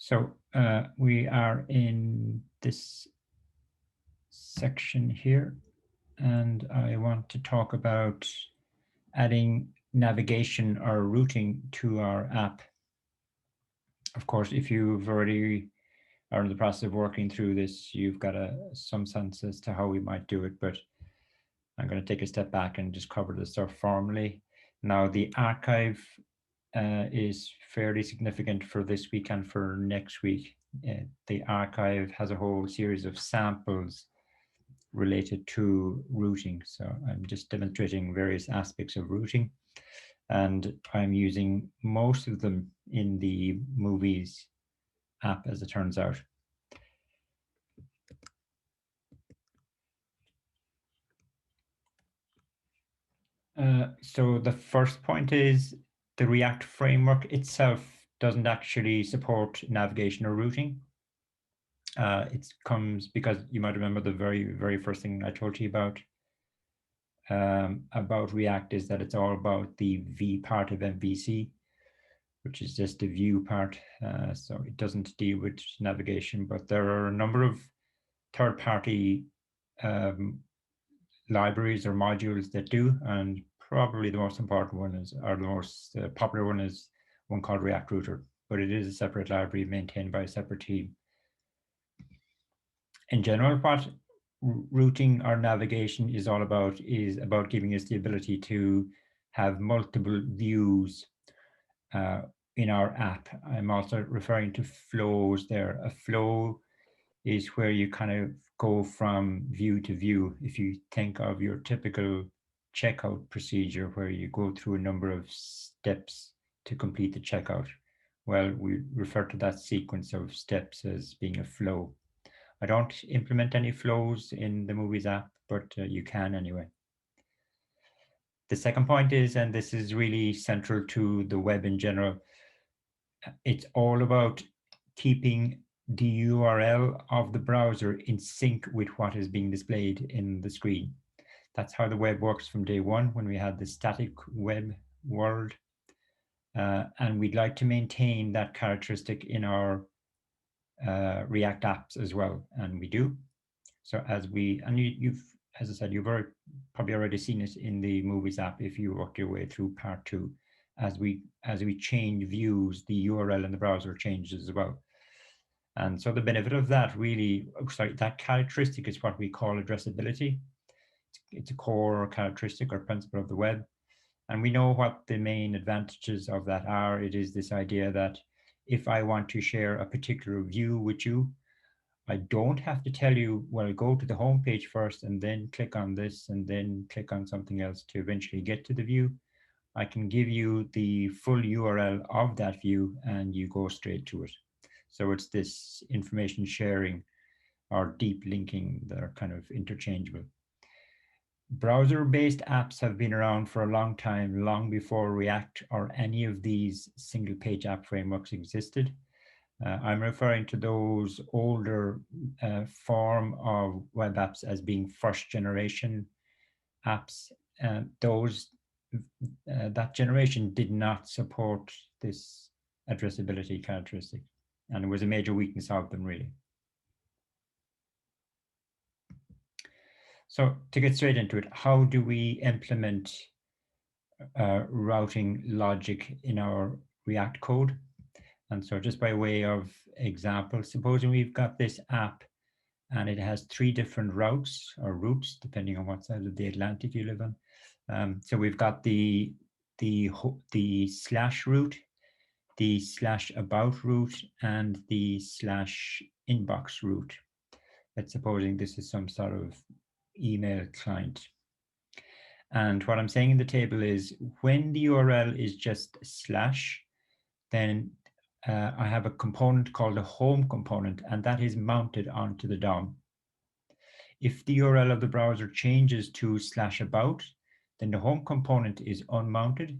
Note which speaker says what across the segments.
Speaker 1: So we are in this section here, and I want to talk about adding navigation or routing to our app. Of course, if you've already are in the process of working through this, you've got some sense as to how we might do it, but I'm going to take a step back and just cover this stuff formally. Now, the archive is fairly significant for this week and for next week. The archive has a whole series of samples related to routing. So I'm just demonstrating various aspects of routing, and I'm using most of them in the movies app, as it turns out. So the first point is the React framework itself doesn't actually support navigation or routing. It comes because you might remember the very first thing I told you about React is that it's all about the V part of MVC, which is just the view part. So it doesn't deal with navigation, but there are a number of third-party libraries or modules that do, and probably the most important one is, or the most popular one is one called React Router, but it is a separate library maintained by a separate team. In general, what routing or navigation is all about is about giving us the ability to have multiple views in our app. I'm also referring to flows there. A flow is where you kind of go from view to view. If you think of your typical checkout procedure where you go through a number of steps to complete the checkout, well, we refer to that sequence of steps as being a flow. I don't implement any flows in the Movies app, but you can anyway. The second point is, and this is really central to the web in general, it's all about keeping the URL of the browser in sync with what is being displayed in the screen. That's how the web works from day one when we had the static web world. And we'd like to maintain that characteristic in our React apps as well, and we do. So as I said, you've probably already seen it in the Movies app if you work your way through part 2. As we change views, the URL in the browser changes as well. And so the benefit of that that characteristic is what we call addressability. It's a core characteristic or principle of the web. And we know what the main advantages of that are. It is this idea that if I want to share a particular view with you, I don't have to tell you, well, go to the home page first and then click on this and then click on something else to eventually get to the view. I can give you the full URL of that view and you go straight to it. So it's this information sharing or deep linking that are kind of interchangeable. Browser-based apps have been around for a long time, long before React or any of these single-page app frameworks existed. I'm referring to those older form of web apps as being first generation apps. That generation did not support this addressability characteristic, and it was a major weakness of them, really. So to get straight into it, how do we implement routing logic in our React code? And so just by way of example, supposing we've got this app and it has 3 different routes, depending on what side of the Atlantic you live on. So we've got the slash route, the slash about route, and the slash inbox route. Let's supposing this is some sort of email client. And what I'm saying in the table is when the URL is just slash, then I have a component called a home component, and that is mounted onto the DOM. If the URL of the browser changes to slash about, then the home component is unmounted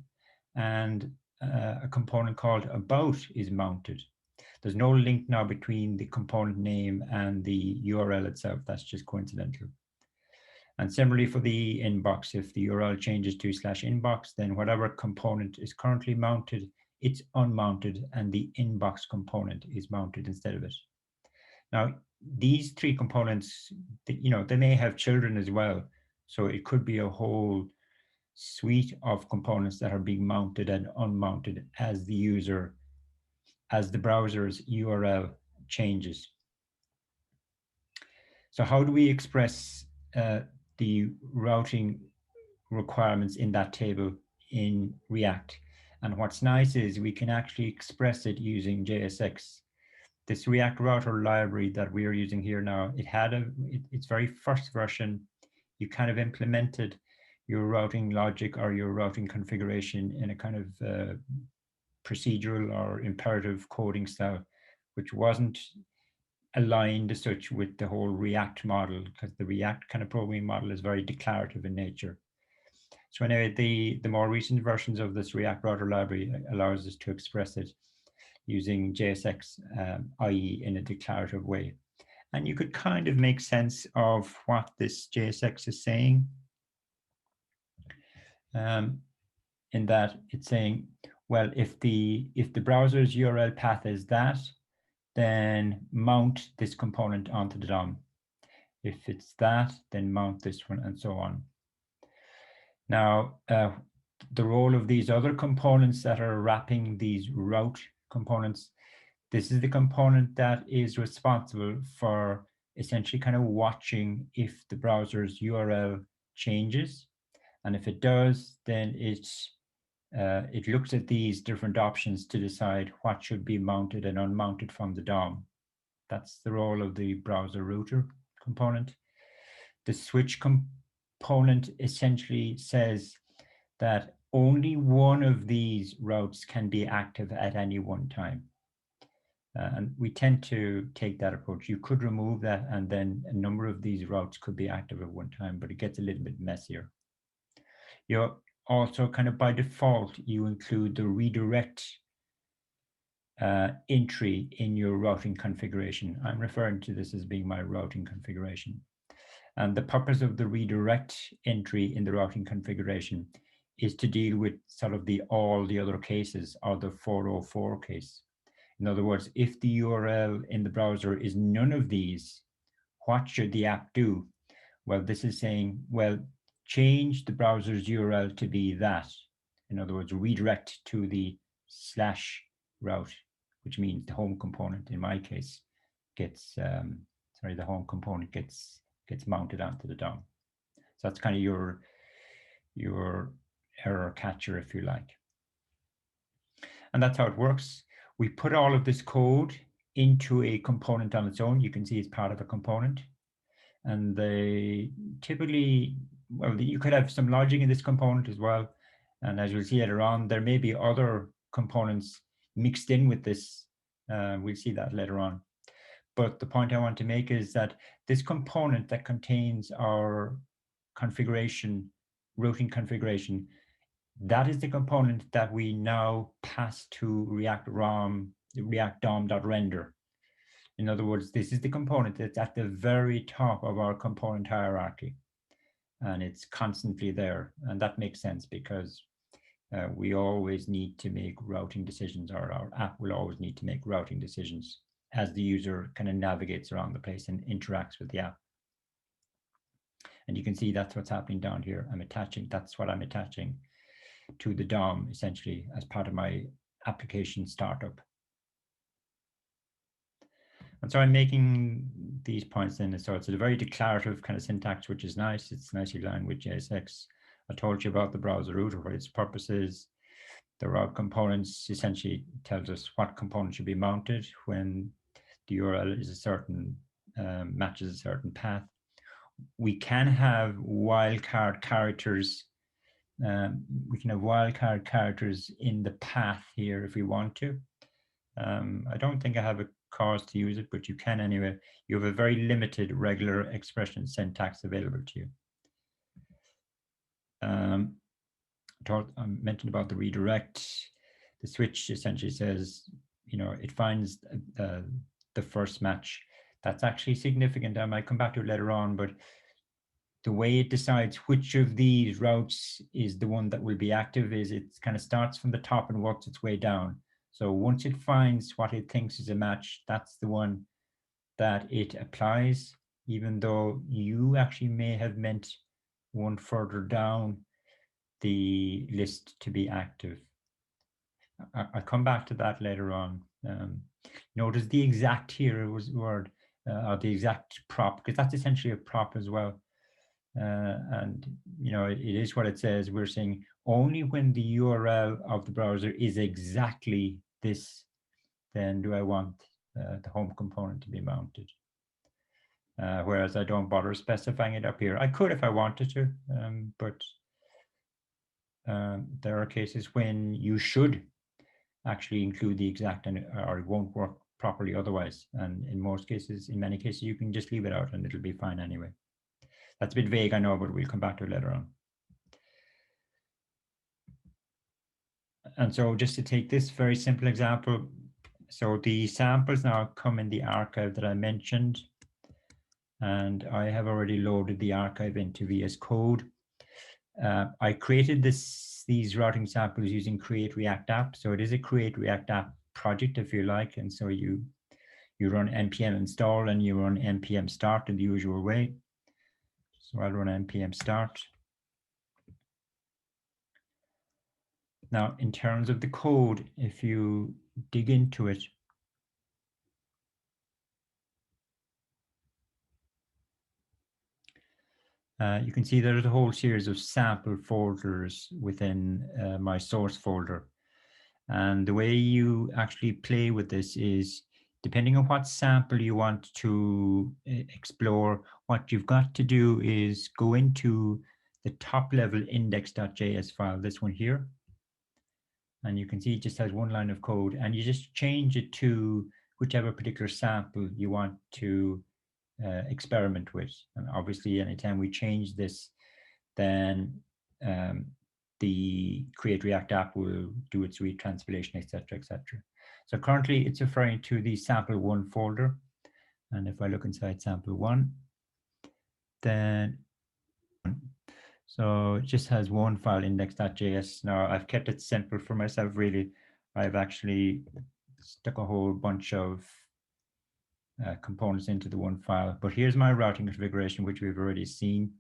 Speaker 1: and a component called about is mounted. There's no link now between the component name and the URL itself. That's just coincidental. And similarly for the inbox, if the URL changes to slash inbox, then whatever component is currently mounted it's unmounted and the inbox component is mounted instead of it. Now, these three components, they may have children as well. So it could be a whole suite of components that are being mounted and unmounted as the browser's URL changes. So how do we express the routing requirements in that table in React? And what's nice is we can actually express it using JSX. This React router library that we are using here now, its very first version, you kind of implemented your routing logic or your routing configuration in a kind of procedural or imperative coding style, which wasn't aligned as such with the whole React model, because the React kind of programming model is very declarative in nature. So anyway, the more recent versions of this React router library allows us to express it using JSX, i.e. in a declarative way. And you could kind of make sense of what this JSX is saying, in that it's saying, well, if the browser's URL path is that, then mount this component onto the DOM. If it's that, then mount this one, and so on. Now, the role of these other components that are wrapping these route components, this is the component that is responsible for essentially kind of watching if the browser's URL changes. And if it does, then it looks at these different options to decide what should be mounted and unmounted from the DOM. That's the role of the browser router component. The switch component essentially says that only one of these routes can be active at any one time. And we tend to take that approach. You could remove that, and then a number of these routes could be active at one time, but it gets a little bit messier. You also kind of by default, you include the redirect entry in your routing configuration. I'm referring to this as being my routing configuration. And the purpose of the redirect entry in the routing configuration is to deal with sort of all the other cases, or the 404 case. In other words, if the URL in the browser is none of these, what should the app do? Well, this is saying, well, change the browser's URL to be that. In other words, redirect to the / route, which means the home component in my case gets, the home component gets mounted onto the DOM. So that's kind of your error catcher, if you like. And that's how it works. We put all of this code into a component on its own. You can see it's part of a component. And they typically, well, you could have some logic in this component as well. And as we'll see later on, there may be other components mixed in with this. We'll see that later on. But the point I want to make is that this component that contains our configuration, routing configuration, that is the component that we now pass to React DOM.render. In other words, this is the component that's at the very top of our component hierarchy, and it's constantly there. And that makes sense because we always need to make routing decisions, or our app will always need to make routing decisions as the user kind of navigates around the place and interacts with the app. And you can see that's what's happening down here. That's what I'm attaching to the DOM essentially as part of my application startup. And so I'm making these points then. So it's a very declarative kind of syntax, which is nice. It's nicely aligned with JSX. I told you about the browser router, what its purpose is. The route components essentially tells us what component should be mounted when the URL is a certain, matches a certain path. We can have wildcard characters. We can have wildcard characters in the path here if we want to. I don't think I have a cause to use it, but you can anyway. You have a very limited regular expression syntax available to you. I mentioned about the redirect. The switch essentially says, it finds the first match. That's actually significant. I might come back to it later on, but the way it decides which of these routes is the one that will be active is it kind of starts from the top and works its way down. So once it finds what it thinks is a match, that's the one that it applies, even though you actually may have meant one further down the list to be active. I'll come back to that later on. Notice the exact here was word, or the exact prop, because that's essentially a prop as well. And you know, it is what it says. We're saying only when the URL of the browser is exactly this, then do I want the home component to be mounted. Whereas I don't bother specifying it up here. I could if I wanted to, but there are cases when you should actually include the exact, and or it won't work properly otherwise. And in most cases, in many cases, you can just leave it out and it'll be fine anyway. That's a bit vague, I know, but we'll come back to it later on. And so just to take this very simple example, so the samples now come in the archive that I mentioned, and I have already loaded the archive into VS Code. I created these routing samples using Create React App. So it is a Create React App project, if you like. And so you run npm install and you run npm start in the usual way. So I'll run npm start. Now, in terms of the code, if you dig into it, you can see there's a whole series of sample folders within my source folder. And the way you actually play with this is, depending on what sample you want to explore, what you've got to do is go into the top level index.js file, this one here. And you can see it just has one line of code, and you just change it to whichever particular sample you want to experiment with. And obviously, anytime we change this, then the Create React app will do its retranspilation, etc., etc. So currently, it's referring to the sample1 folder. And if I look inside sample1, then so it just has one file, index.js. Now I've kept it simple for myself, really. I've actually stuck a whole bunch of components into the one file. But here's my routing configuration, which we've already seen.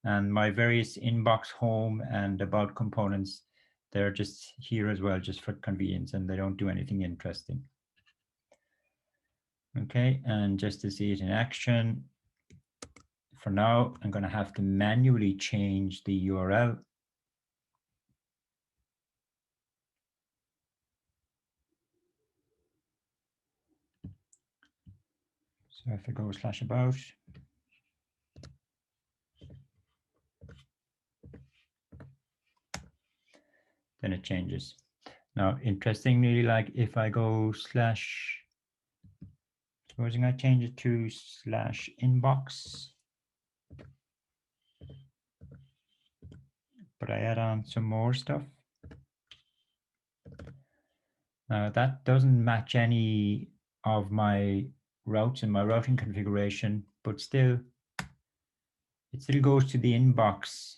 Speaker 1: And my various inbox, home, and about components, they're just here as well, just for convenience, and they don't do anything interesting. Okay, and just to see it in action, for now, I'm going to have to manually change the URL. So if I go /about, then it changes. Now, interestingly, like if I go supposing I change it to /inbox, but I add on some more stuff. That doesn't match any of my routes in my routing configuration, but still, it still goes to the inbox.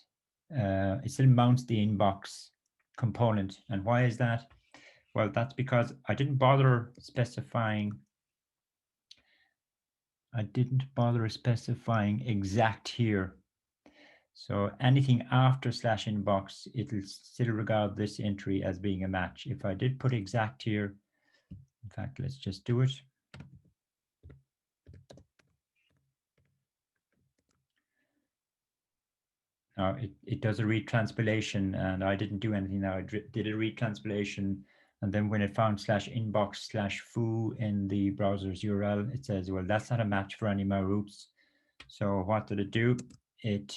Speaker 1: It still mounts the inbox component. And why is that? Well, that's because I didn't bother specifying exact here. So anything after /inbox, it'll still regard this entry as being a match. If I did put exact here, in fact, let's just do it. Now it does a retranspilation, and I didn't do anything now. I did a retranspilation, and then when it found /inbox/foo in the browser's URL, it says, well, that's not a match for any of my routes. So what did it do? It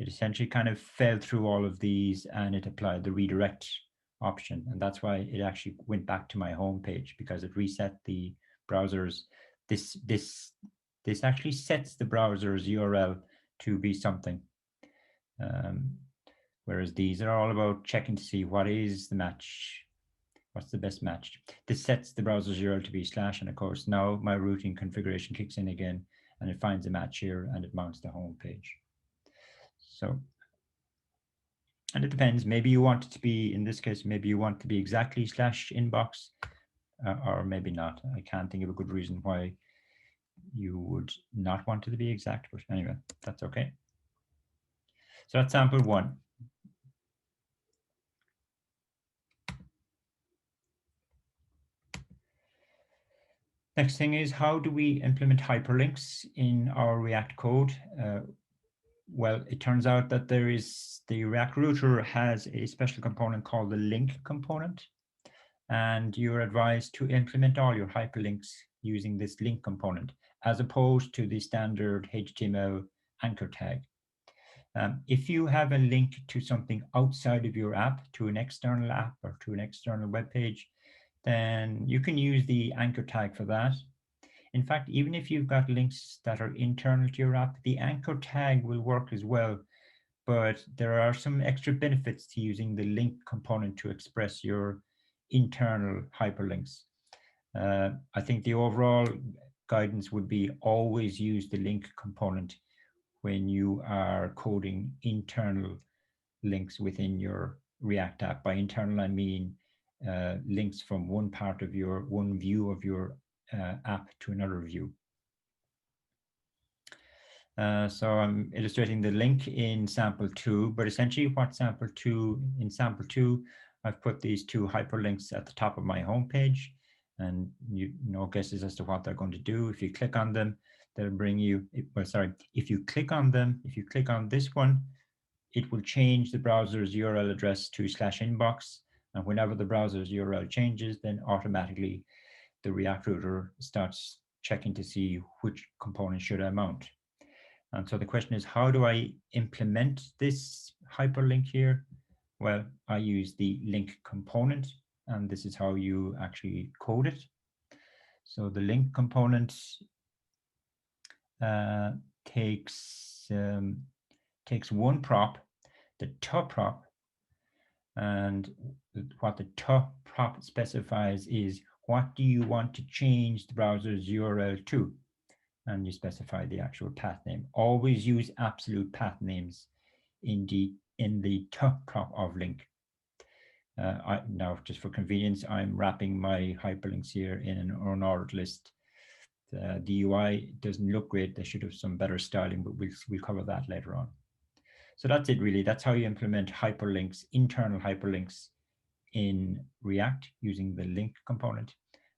Speaker 1: essentially kind of fell through all of these, and it applied the redirect option. And that's why it actually went back to my home page, because it reset the browser's, this actually sets the browser's URL to be something. Whereas these are all about checking to see what is the match, what's the best match. This sets the browser's URL to be /, and of course now my routing configuration kicks in again, and it finds a match here and it mounts the home page. So, and it depends. Maybe you want it to be, in this case, maybe you want to be exactly /inbox, or maybe not. I can't think of a good reason why you would not want it to be exact, but anyway, that's okay. So that's sample one. Next thing is, how do we implement hyperlinks in our React code? Well, it turns out that the React router has a special component called the link component, and you're advised to implement all your hyperlinks using this link component, as opposed to the standard HTML anchor tag. If you have a link to something outside of your app, to an external app or to an external web page, then you can use the anchor tag for that. In fact, even if you've got links that are internal to your app, the anchor tag will work as well. But there are some extra benefits to using the link component to express your internal hyperlinks. I think the overall guidance would be always use the link component when you are coding internal links within your React app. By internal, I mean links from one view of your app to another view. So I'm illustrating the link in sample two, but essentially what in sample two, I've put these two hyperlinks at the top of my homepage, and no guesses as to what they're going to do. If you click on them, they'll bring you, well, sorry, if you click on this one, it will change the browser's URL address to /inbox. And whenever the browser's URL changes, then automatically the React router starts checking to see which component should I mount. And so the question is, how do I implement this hyperlink here? Well, I use the link component, and this is how you actually code it. So the link component takes one prop, the top prop, and what the top prop specifies is, what do you want to change the browser's URL to? And you specify the actual path name. Always use absolute path names in the top prop of link. Now, just for convenience, I'm wrapping my hyperlinks here in an unordered list. The UI doesn't look great. They should have some better styling, but we'll cover that later on. So that's it, really. That's how you implement hyperlinks, internal hyperlinks in React using the link component.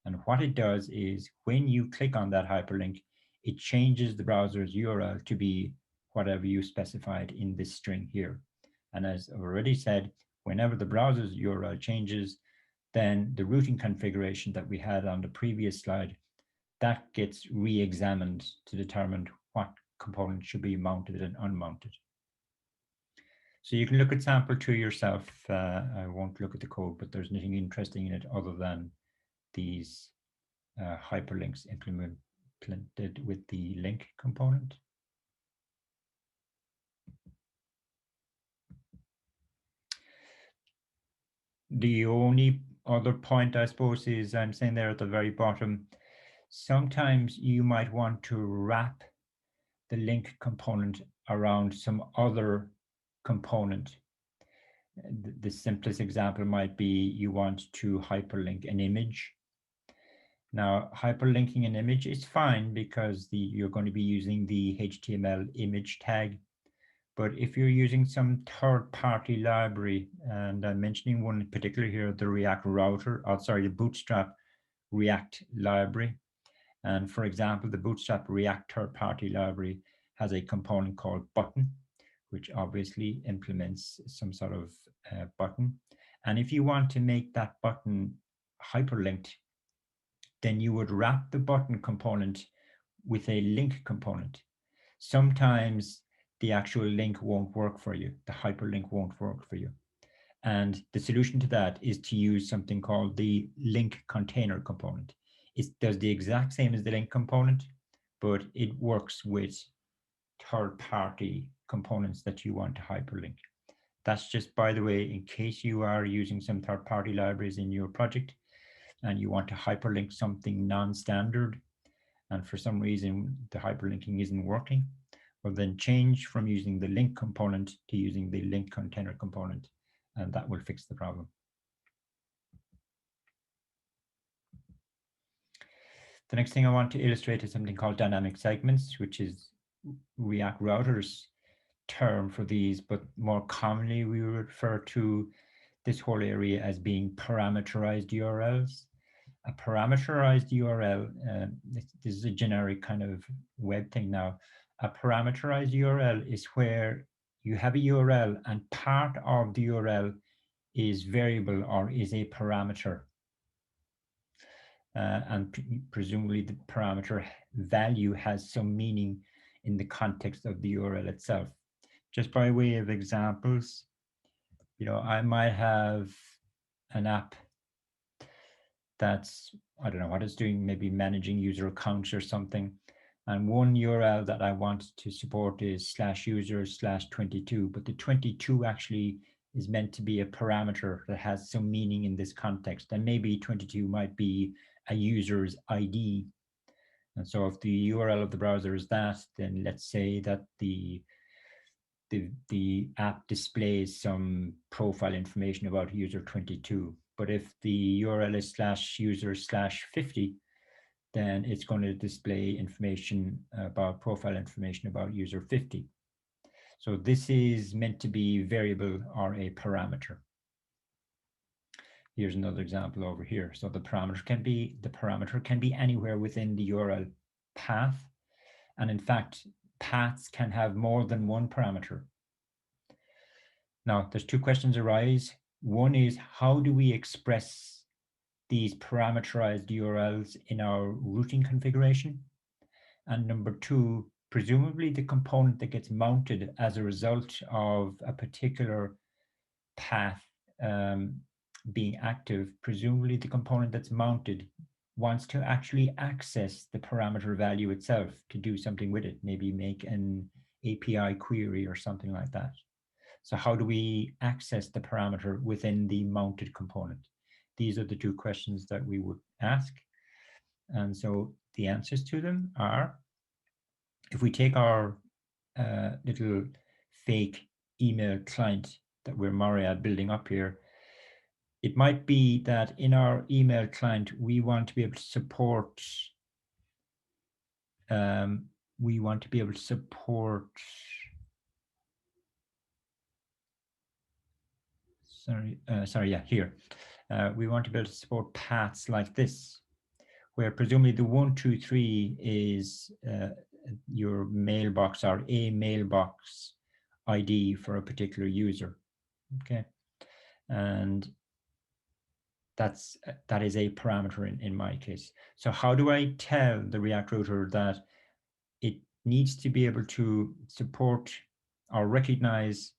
Speaker 1: And what it does is, when you click on that hyperlink, it changes the browser's URL to be whatever you specified in this string here. And as I've already said, whenever the browser's URL changes, then the routing configuration that we had on the previous slide, that gets re-examined to determine what component should be mounted and unmounted. So you can look at sample two yourself. I won't look at the code, but there's nothing interesting in it other than these hyperlinks implemented with the link component. The only other point, I suppose, is I'm saying there at the very bottom, sometimes you might want to wrap the link component around some other component. The simplest example might be you want to hyperlink an image. Now, hyperlinking an image is fine because you're going to be using the HTML image tag. But if you're using some third-party library, and I'm mentioning one in particular here, the React router, the Bootstrap React library. And for example, the Bootstrap React third-party library has a component called button, which obviously implements some sort of button. And if you want to make that button hyperlinked, then you would wrap the button component with a link component. Sometimes the actual link won't work for you. The hyperlink won't work for you. And the solution to that is to use something called the link container component. It does the exact same as the link component, but it works with third-party components that you want to hyperlink. That's just, by the way, in case you are using some third-party libraries in your project and you want to hyperlink something non-standard, and for some reason the hyperlinking isn't working, Well, then change from using the link component to using the link container component, and that will fix the problem. The next thing I want to illustrate is something called dynamic segments, which is React Router's term for these, but more commonly we refer to this whole area as being parameterized URLs. A parameterized URL, this is a generic kind of web thing now. A parameterized URL is where you have a URL and part of the URL is variable or is a parameter. And presumably the parameter value has some meaning in the context of the URL itself. Just by way of examples, I might have an app that's, I don't know what it's doing, maybe managing user accounts or something. And one URL that I want to support is /user/22, but the 22 actually is meant to be a parameter that has some meaning in this context. And maybe 22 might be a user's ID. And so if the URL of the browser is that, then let's say that the app displays some profile information about user 22. But if the URL is /user/50, then it's going to display information about profile information about user 50. So this is meant to be variable or a parameter. Here's another example over here. So the parameter can be anywhere within the URL path. And in fact, paths can have more than one parameter. Now, there's two questions arise. One is, how do we express these parameterized URLs in our routing configuration? And number two, presumably the component that gets mounted as a result of a particular path being active, presumably the component that's mounted wants to actually access the parameter value itself to do something with it, maybe make an API query or something like that. So how do we access the parameter within the mounted component? These are the two questions that we would ask. And so the answers to them are, if we take our little fake email client that we're Myriad building up here, it might be that in our email client, we want to be able to support, here. We want to be able to support paths like this, where presumably the 123 is your mailbox or a mailbox ID for a particular user. Okay, and that is a parameter in my case. So how do I tell the React router that it needs to be able to support or recognize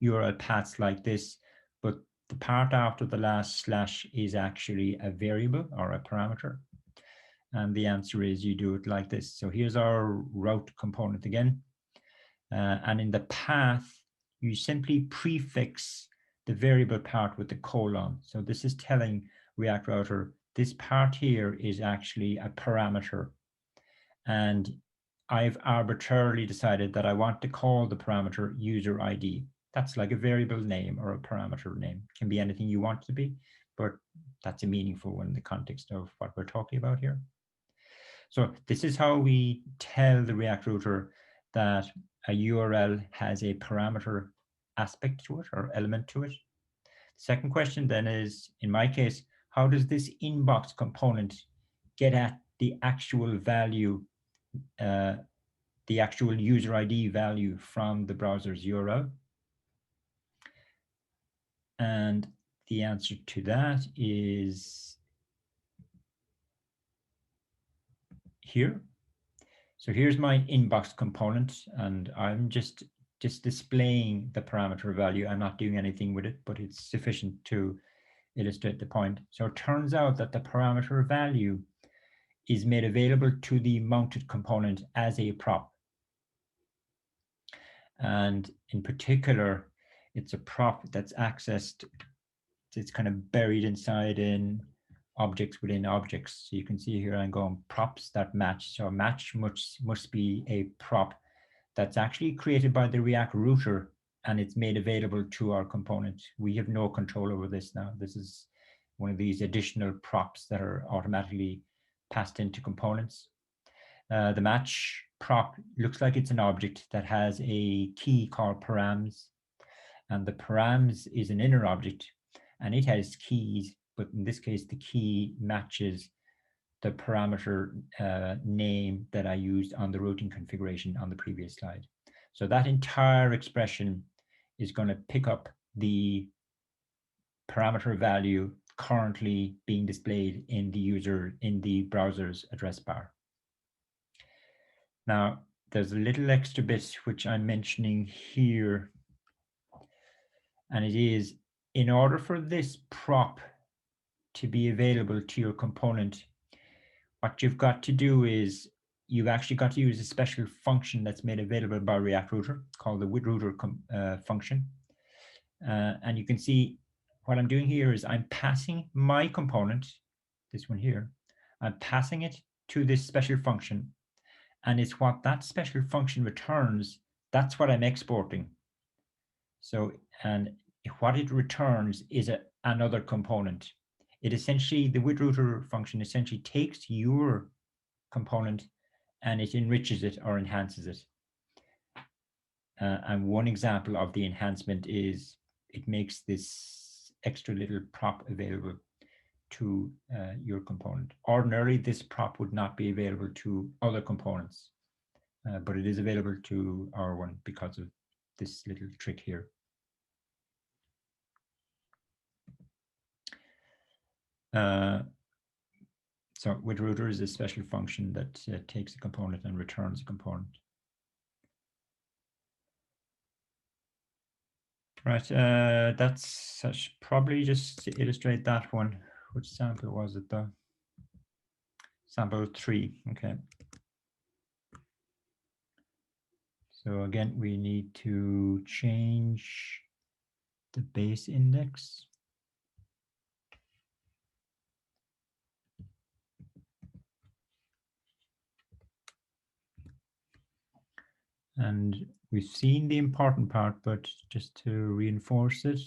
Speaker 1: URL paths like this, but the part after the last slash is actually a variable or a parameter? And the answer is you do it like this. So here's our route component again. And in the path, you simply prefix the variable part with the colon. So this is telling React Router, this part here is actually a parameter. And I've arbitrarily decided that I want to call the parameter user ID. That's like a variable name or a parameter name. It can be anything you want it to be, but that's a meaningful one in the context of what we're talking about here. So this is how we tell the React router that a URL has a parameter aspect to it or element to it. Second question then is, in my case, how does this inbox component get at the actual value, the actual user ID value from the browser's URL? And the answer to that is here. So here's my inbox component, and I'm just displaying the parameter value. I'm not doing anything with it, but it's sufficient to illustrate the point. So it turns out that the parameter value is made available to the mounted component as a prop. And in particular, it's a prop that's accessed, it's kind of buried inside in objects within objects. So you can see here I'm going props that match. So match must be a prop that's actually created by the React router, and it's made available to our component. We have no control over this now. This is one of these additional props that are automatically passed into components. The match prop looks like it's an object that has a key called params, and the params is an inner object, and it has keys, but in this case, the key matches the parameter name that I used on the routing configuration on the previous slide. So that entire expression is going to pick up the parameter value currently being displayed in the browser's address bar. Now, there's a little extra bit which I'm mentioning here, and it is, in order for this prop to be available to your component, what you've got to do is you've actually got to use a special function that's made available by React Router called the WAD2 function. And you can see what I'm doing here is I'm passing my component, this one here, I'm passing it to this special function, and it's what that special function returns, that's what I'm exporting. So, and what it returns is another component. It essentially, the WAD2 function essentially takes your component and it enriches it or enhances it. And one example of the enhancement is it makes this extra little prop available to your component. Ordinarily, this prop would not be available to other components, but it is available to our one because of this little trick here. So WAD2 is a special function that takes a component and returns a component. Right, that's I should probably just illustrate that one. Which sample was it though? Sample 3, okay. So again, we need to change the base index. And we've seen the important part, but just to reinforce it,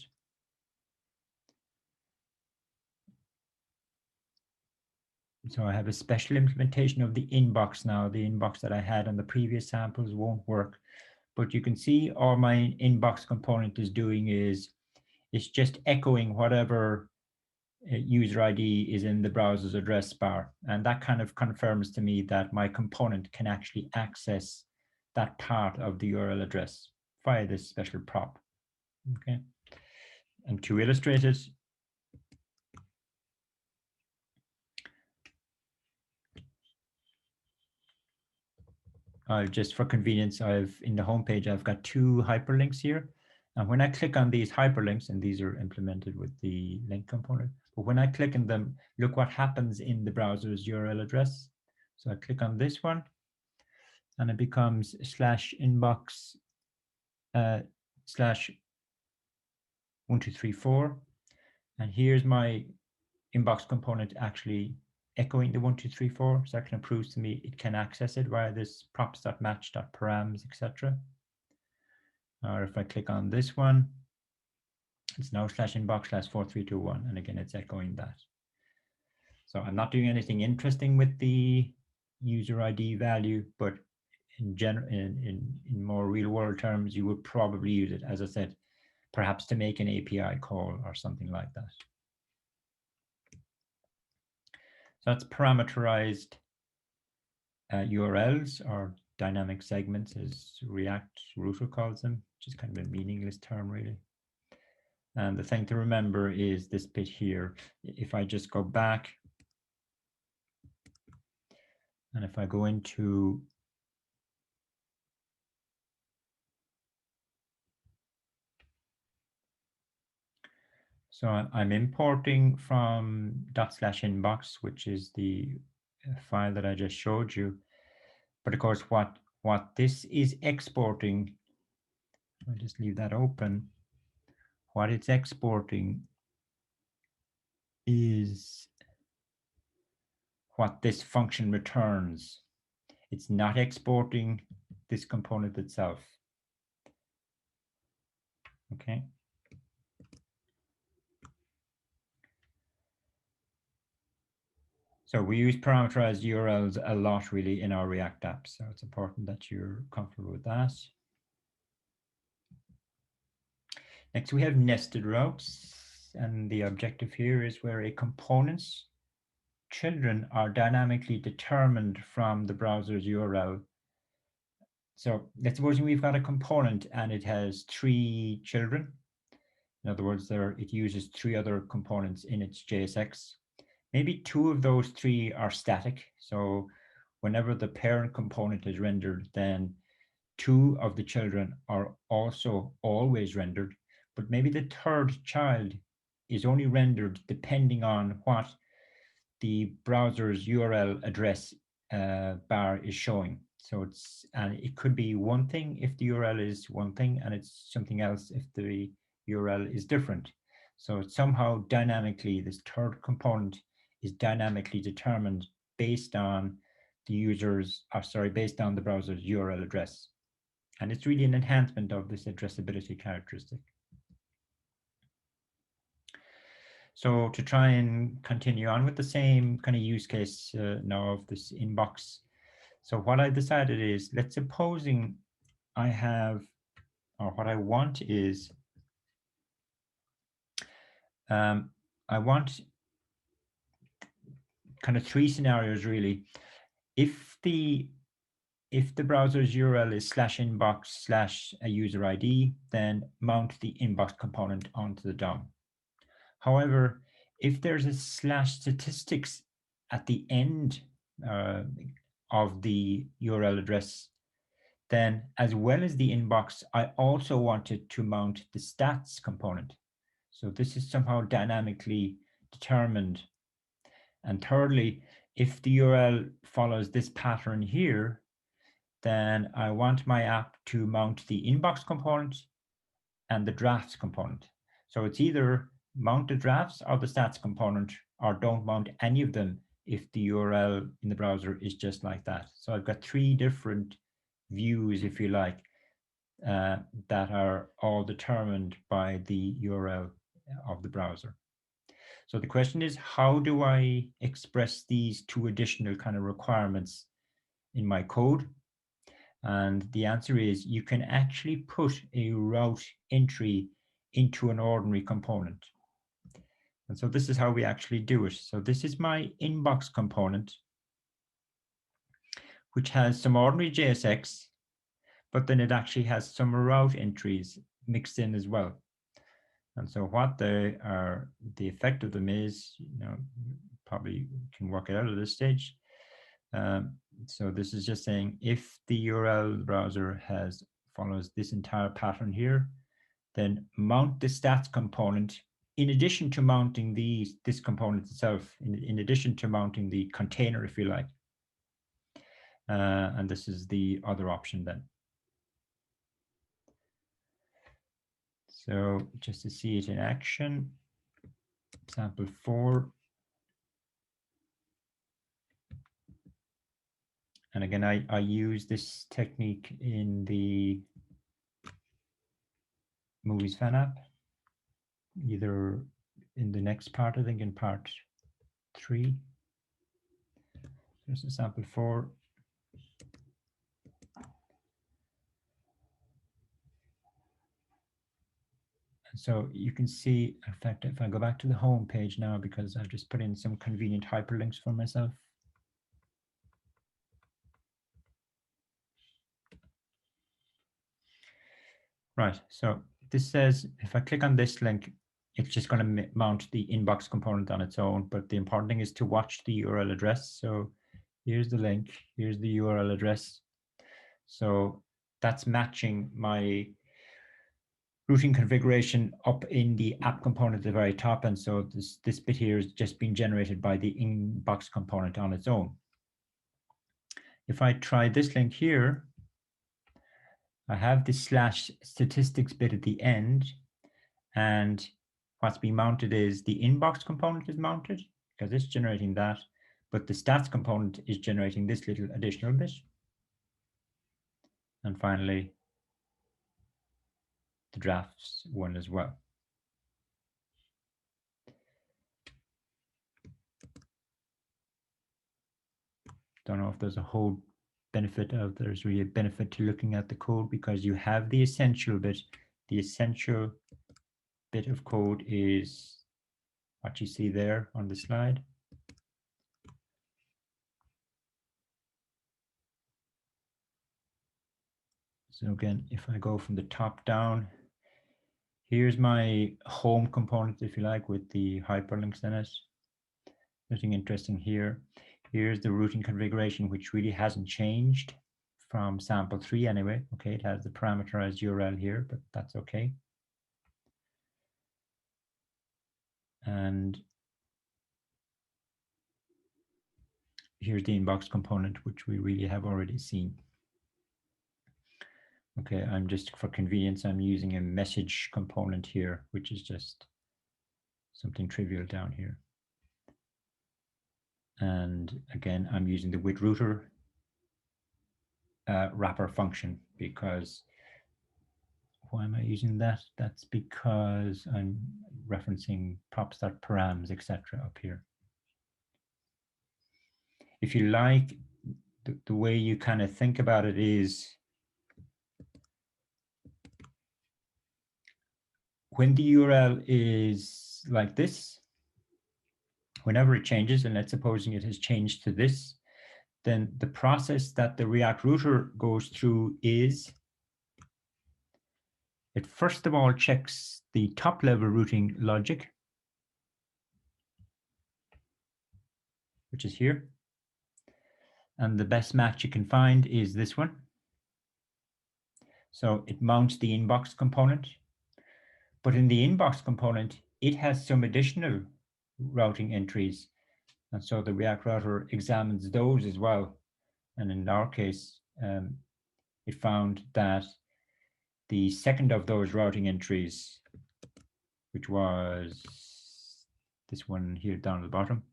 Speaker 1: so I have a special implementation of the inbox now. The inbox that I had on the previous samples won't work, but you can see all my inbox component is doing is it's just echoing whatever user ID is in the browser's address bar. And that kind of confirms to me that my component can actually access that part of the URL address via this special prop. Okay. And to illustrate it, just for convenience, in the home page, I've got 2 hyperlinks here. And when I click on these hyperlinks, and these are implemented with the link component, but when I click on them, look what happens in the browser's URL address. So I click on this one, and it becomes /inbox /1234. And here's my inbox component actually echoing the 1234. So that kind of proves to me it can access it via this props.match.params, etc. Or if I click on this one, it's now /inbox /4321. And again, it's echoing that. So I'm not doing anything interesting with the user ID value, but in general, in more real world terms, you would probably use it, as I said, perhaps to make an API call or something like that. So that's parameterized URLs or dynamic segments, as React Router calls them, which is kind of a meaningless term, really. And the thing to remember is this bit here. If I just go back, and if I go into so I'm importing from ./inbox, which is the file that I just showed you. But of course, what this is exporting, I'll just leave that open. What it's exporting is what this function returns. It's not exporting this component itself. Okay. So we use parameterized URLs a lot really in our React app. So it's important that you're comfortable with that. Next, we have nested routes. And the objective here is where a component's children are dynamically determined from the browser's URL. So let's suppose we've got a component and it has 3 children. In other words, it uses 3 other components in its JSX. Maybe 2 of those 3 are static. So whenever the parent component is rendered, then 2 of the children are also always rendered. But maybe the 3rd child is only rendered depending on what the browser's URL address bar is showing. So and it could be one thing if the URL is one thing, and it's something else if the URL is different. So it's somehow dynamically, this 3rd component is dynamically determined based on based on the browser's URL address. And it's really an enhancement of this addressability characteristic. So to try and continue on with the same kind of use case now of this inbox. So what I decided is, let's supposing I have, or what I want is, I want kind of 3 scenarios really. If the browser's URL is /inbox/ a user ID, then mount the inbox component onto the DOM. However, if there's a /statistics at the end of the URL address, then as well as the inbox, I also wanted to mount the stats component. So this is somehow dynamically determined. And thirdly, if the URL follows this pattern here, then I want my app to mount the inbox component and the drafts component. So it's either mount the drafts or the stats component, or don't mount any of them if the URL in the browser is just like that. So I've got 3 different views, if you like, that are all determined by the URL of the browser. So the question is, how do I express these 2 additional kind of requirements in my code? And the answer is, you can actually put a route entry into an ordinary component. And so this is how we actually do it. So this is my inbox component, which has some ordinary JSX, but then it actually has some route entries mixed in as well. And so what the effect of them is, probably can work it out at this stage. So this is just saying, if the URL browser follows this entire pattern here, then mount the stats component in addition to mounting this component itself, in addition to mounting the container, if you like. And this is the other option then. So just to see it in action, example 4. And again, I use this technique in the Movies fan app, either in the next part, I think in part 3. There's example 4. So you can see, in fact, if I go back to the home page now, because I've just put in some convenient hyperlinks for myself. Right, so this says, if I click on this link, it's just going to mount the inbox component on its own, but the important thing is to watch the URL address. So here's the link, here's the URL address. So that's matching my routing configuration up in the app component at the very top. And so this bit here is just being generated by the inbox component on its own. If I try this link here, I have this /statistics bit at the end, and what's being mounted is the inbox component is mounted because it's generating that, but the stats component is generating this little additional bit. and finally the drafts one as well. Don't know if there's a whole benefit of, there's really a benefit to looking at the code, because you have the essential bit. The essential bit of code is what you see there on the slide. So again, if I go from the top down, here's my home component, if you like, with the hyperlinks in it. Nothing interesting here. Here's the routing configuration, which really hasn't changed from sample 3 anyway. Okay, it has the parameterized URL here, but that's okay. And here's the inbox component, which we really have already seen. Okay, I'm just, for convenience, I'm using a message component here, which is just something trivial down here. And again, I'm using the with router wrapper function, because why am I using that? That's because I'm referencing props.params, etc. up here. If you like, the way you kind of think about it is, when the URL is like this, whenever it changes, and let's supposing it has changed to this, then the process that the React router goes through is, it first of all checks the top level routing logic, which is here. And the best match you can find is this one. So it mounts the inbox component, but in the inbox component, it has some additional routing entries. And so the React router examines those as well. And in our case, it found that the second of those routing entries, which was this one here down at the bottom,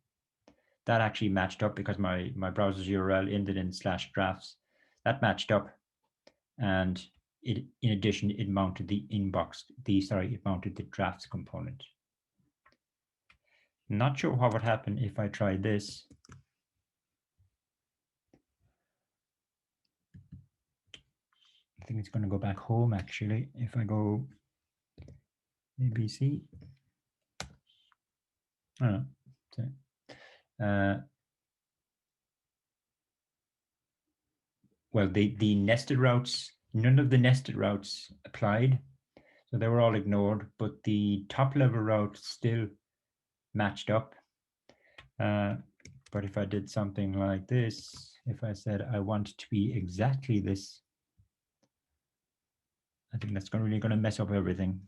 Speaker 1: that actually matched up, because my browser's URL ended in /drafts. That matched up, and it, in addition, it mounted the inbox, it mounted the drafts component. Not sure what would happen if I tried this. I think it's going to go back home, actually. If I go ABC, I don't know. Well, the nested routes, none of the nested routes applied, so they were all ignored, but the top level route still matched up. But if I did something like this, if I said I want it to be exactly this, I think that's really going to mess up everything.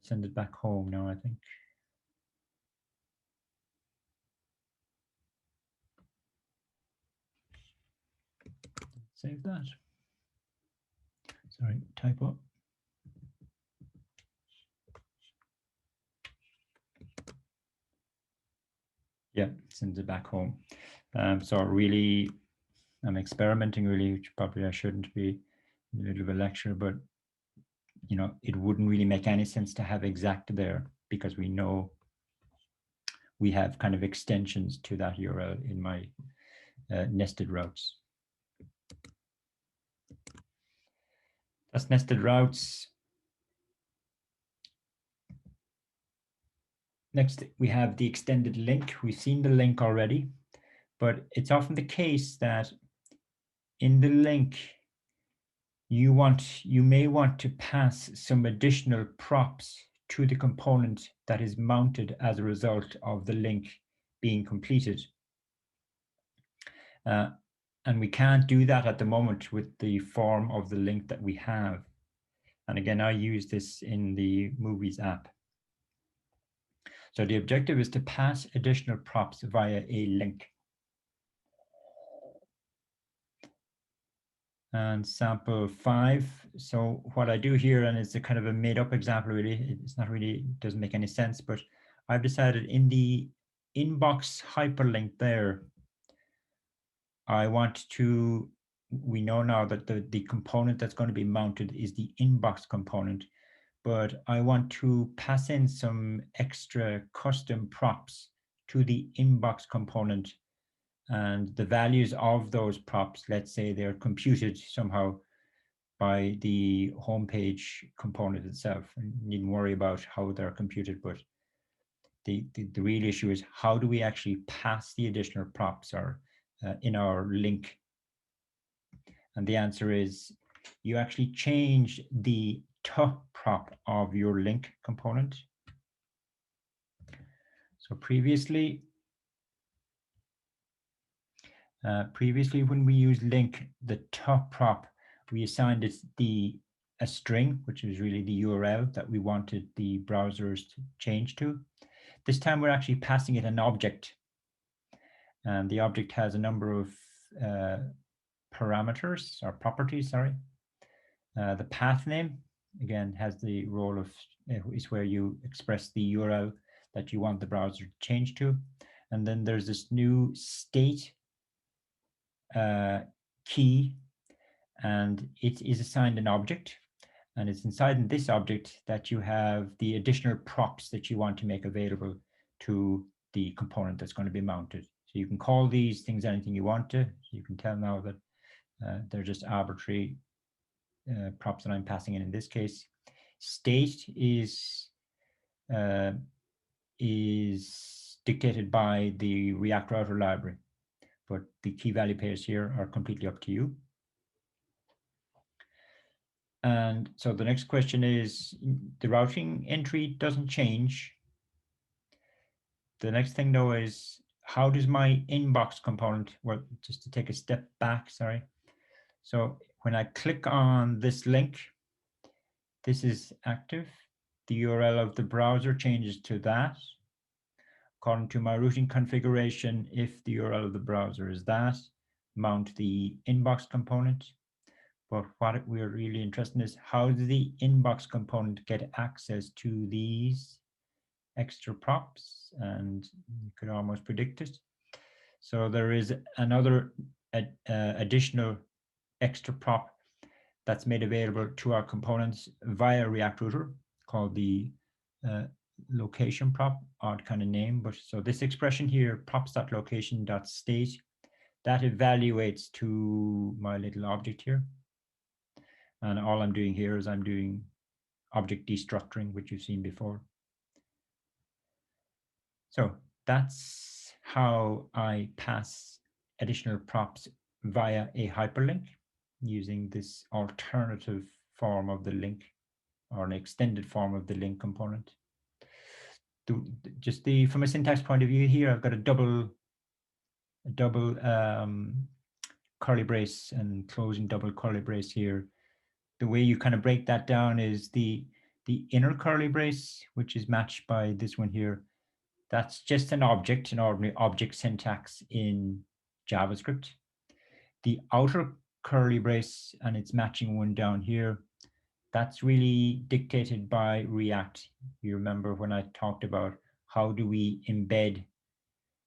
Speaker 1: Send it back home now, I think. Save that. Sorry, typo. Yeah, sends it back home. So really, I'm experimenting really, which probably I shouldn't be in the middle of a lecture, but you know, it wouldn't really make any sense to have exact there, because we know we have kind of extensions to that URL in my nested routes. That's nested routes. Next, we have the extended link. We've seen the link already, but it's often the case that in the link, you may want to pass some additional props to the component that is mounted as a result of the link being completed. And we can't do that at the moment with the form of the link that we have. And again, I use this in the Movies app. So the objective is to pass additional props via a link. And sample 5. So what I do here, and it's a kind of a made up example really, it's not really, it doesn't make any sense, but I've decided in the inbox hyperlink there, we know now that the component that's going to be mounted is the inbox component, but I want to pass in some extra custom props to the inbox component, and the values of those props, let's say they're computed somehow by the homepage component itself. You needn't worry about how they're computed, but the real issue is how do we actually pass the additional props or in our link? And the answer is you actually change the to prop of your link component. So previously when we use link, the to prop, we assigned it a string, which is really the URL that we wanted the browsers to change to. This time we're actually passing it an object, and the object has a number of parameters or properties, sorry. The path name, again, has the role of, is where you express the URL that you want the browser to change to. And then there's this new state key, and it is assigned an object. And it's inside this object that you have the additional props that you want to make available to the component that's going to be mounted. So you can call these things anything you want to. You can tell now that they're just arbitrary props that I'm passing in this case. State is dictated by the React Router library, but the key value pairs here are completely up to you. And so the next question is, the routing entry doesn't change. The next thing though is, how does my inbox component work? Just to take a step back, sorry. So when I click on this link, this is active. The URL of the browser changes to that. According to my routing configuration, if the URL of the browser is that, mount the inbox component. But what we're really interested in is, how does the inbox component get access to these extra props? And you could almost predict it. So there is another additional extra prop that's made available to our components via React Router, called the location prop. Odd kind of name, but so this expression here, props.location.state, that evaluates to my little object here. And all I'm doing here is I'm doing object destructuring, which you've seen before. So that's how I pass additional props via a hyperlink using this alternative form of the link, or an extended form of the link component. From a syntax point of view here, I've got a double curly brace and closing double curly brace here. The way you kind of break that down is the inner curly brace, which is matched by this one here. That's just an object, an ordinary object syntax in JavaScript. The outer curly brace, and it's matching one down here, that's really dictated by React. You remember when I talked about how do we embed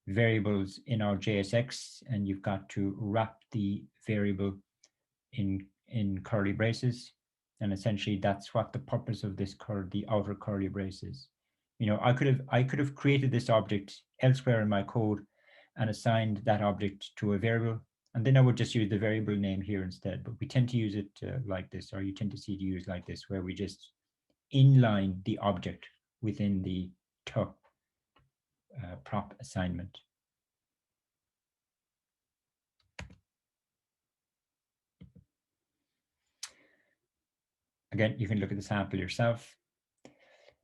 Speaker 1: variables in our JSX, and you've got to wrap the variable in curly braces. And essentially that's what the purpose of this the outer curly brace is. You know, I could have created this object elsewhere in my code and assigned that object to a variable, and then I would just use the variable name here instead. But we tend to use it like this, or you tend to see it used like this, where we just inline the object within the to prop assignment. Again, you can look at the sample yourself.